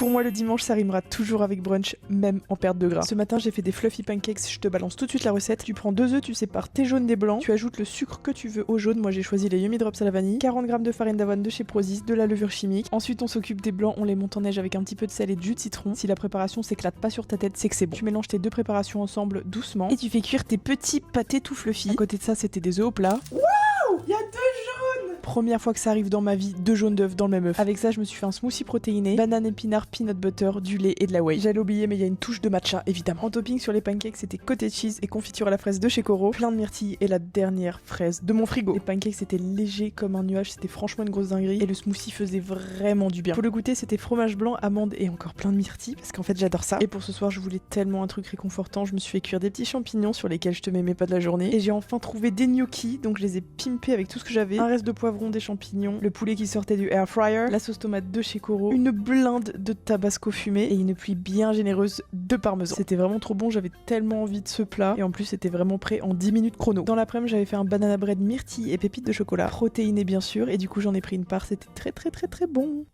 Pour moi, le dimanche, ça rimera toujours avec brunch, même en perte de gras. Ce matin, j'ai fait des fluffy pancakes, je te balance tout de suite la recette. Tu prends 2 œufs, tu sépares tes jaunes des blancs, tu ajoutes le sucre que tu veux au jaune, moi j'ai choisi les Yummy Drops à la vanille, 40 g de farine d'avoine de chez Prozis, de la levure chimique. Ensuite, on s'occupe des blancs, on les monte en neige avec un petit peu de sel et de jus de citron. Si la préparation s'éclate pas sur ta tête, c'est que c'est bon. Tu mélanges tes deux préparations ensemble doucement et tu fais cuire tes petits pâtés tout fluffy. À côté de ça, c'était des œufs au plat. Il y a 2 jaunes! Première fois que ça arrive dans ma vie, 2 jaunes d'œufs dans le même œuf. Avec ça, je me suis fait un smoothie protéiné, banane épinard, peanut butter, du lait et de la whey. J'allais oublier, mais il y a une touche de matcha, évidemment. En topping sur les pancakes, c'était cottage cheese et confiture à la fraise de chez Coro, plein de myrtilles et la dernière fraise de mon frigo. Les pancakes, c'était léger comme un nuage, c'était franchement une grosse dinguerie et le smoothie faisait vraiment du bien. Pour le goûter, c'était fromage blanc, amande et encore plein de myrtilles parce qu'en fait, j'adore ça. Et pour ce soir, je voulais tellement un truc réconfortant, je me suis fait cuire des petits champignons sur lesquels je te mets mes pas de la journée et j'ai enfin trouvé des gnocchis, donc je les ai pimpés avec tout ce que j'avais, un reste de poivron, des champignons, le poulet qui sortait du air fryer, la sauce tomate de chez Coro, une blinde de tabasco fumé et une pluie bien généreuse de parmesan. C'était vraiment trop bon, j'avais tellement envie de ce plat et en plus c'était vraiment prêt en 10 minutes chrono. Dans l'après-midi, j'avais fait un banana bread myrtille et pépites de chocolat, protéiné bien sûr, et du coup j'en ai pris une part, c'était très bon.